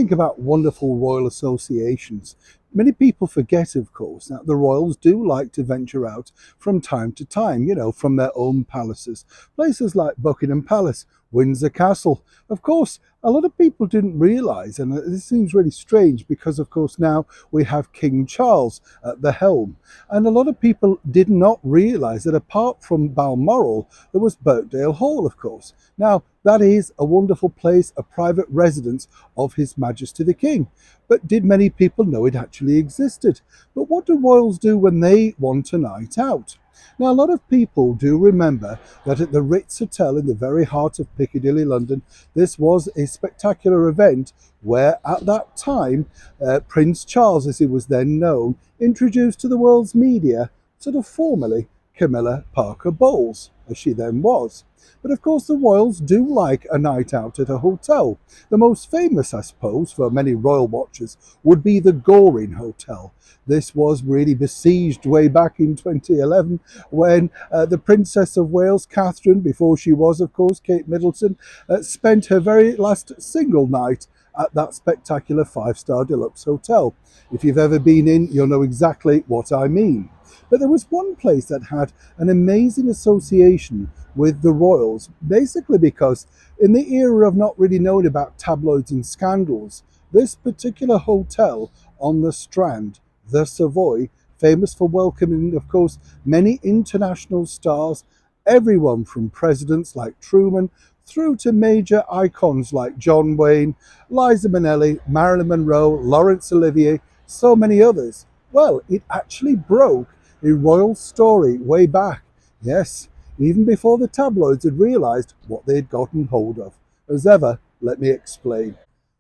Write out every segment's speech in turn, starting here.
think about wonderful royal associations, many people forget, of course, that the royals do like to venture out from time to time, from their own palaces. Places like Buckingham Palace, Windsor Castle. Of course, a lot of people didn't realise, and this seems really strange because, of course, now we have King Charles at the helm. And a lot of people did not realise that apart from Balmoral, there was Birkdale Hall, of course. Now, that is a wonderful place, a private residence of His Majesty the King. But did many people know it actually existed? But what do royals do when they want a night out? Now, a lot of people do remember that at the Ritz Hotel in the very heart of Piccadilly, London, this was a spectacular event where at that time, Prince Charles, as he was then known, introduced to the world's media, sort of formally, Camilla Parker Bowles, as she then was. But of course the royals do like a night out at a hotel. The most famous, I suppose, for many royal watchers would be the Goring Hotel. This was really besieged way back in 2011 when the Princess of Wales, Catherine, before she was, of course, Kate Middleton, spent her very last single night at that spectacular five-star deluxe hotel. If you've ever been in, you'll know exactly what I mean. But there was one place that had an amazing association with the royals, basically because in the era of not really knowing about tabloids and scandals, this particular hotel on the Strand, the Savoy, famous for welcoming, of course, many international stars, everyone from presidents like Truman through to major icons like John Wayne, Liza Minnelli, Marilyn Monroe, Laurence Olivier, so many others. Well, it actually broke a royal story way back. Yes, even before the tabloids had realised what they'd gotten hold of. As ever, let me explain.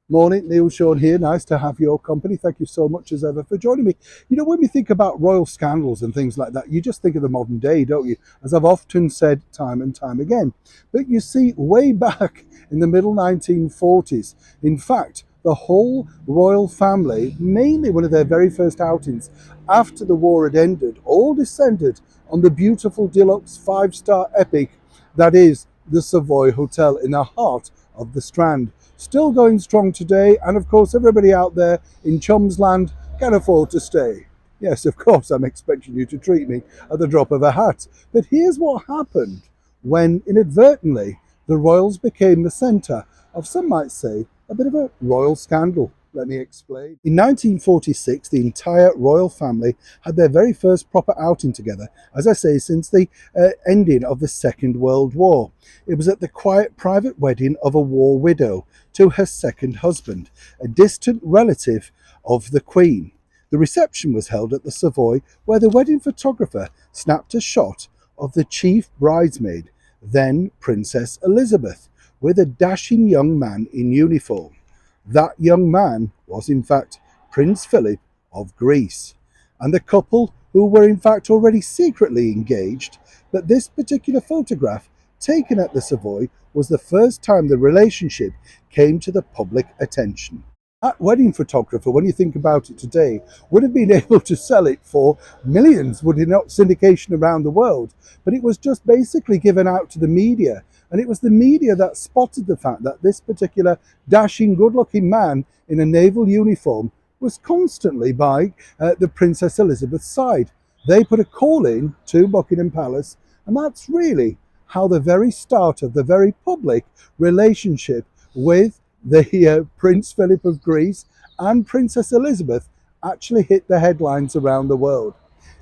Morning, Neil Sean here. Nice to have your company. Thank you so much as ever for joining me. When we think about royal scandals and things like that, you just think of the modern day, don't you? As I've often said time and time again. But you see, way back in the middle 1940s, in fact, the whole royal family, mainly one of their very first outings after the war had ended, all descended on the beautiful deluxe five-star epic that is the Savoy Hotel in the heart of the Strand. Still going strong today, and of course everybody out there in Chumsland can afford to stay. Yes, of course, I'm expecting you to treat me at the drop of a hat. But here's what happened when inadvertently the royals became the centre of, some might say, a bit of a royal scandal. Let me explain. In 1946, the entire royal family had their very first proper outing together, as I say, since the ending of the Second World War. It was at the quiet private wedding of a war widow to her second husband, a distant relative of the Queen. The reception was held at the Savoy, where the wedding photographer snapped a shot of the chief bridesmaid, then Princess Elizabeth, with a dashing young man in uniform. That young man was in fact Prince Philip of Greece, and the couple who were in fact already secretly engaged, but this particular photograph taken at the Savoy was the first time the relationship came to the public attention. That wedding photographer, when you think about it today, would have been able to sell it for millions, would it not, syndication around the world. But it was just basically given out to the media. And it was the media that spotted the fact that this particular dashing, good-looking man in a naval uniform was constantly by the Princess Elizabeth's side. They put a call in to Buckingham Palace, and that's really how the very start of the very public relationship with the Prince Philip of Greece and Princess Elizabeth actually hit the headlines around the world.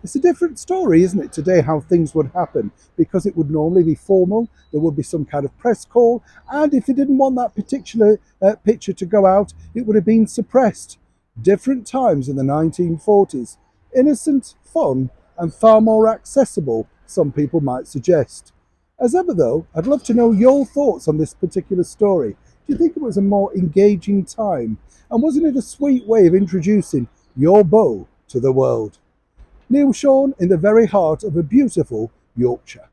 It's a different story, isn't it, today, how things would happen, because it would normally be formal, there would be some kind of press call, and if they didn't want that particular picture to go out, it would have been suppressed. Different times in the 1940s. Innocent, fun, and far more accessible, some people might suggest. As ever though, I'd love to know your thoughts on this particular story. Do you think it was a more engaging time? And wasn't it a sweet way of introducing your beau to the world? Neil Sean in the very heart of a beautiful Yorkshire.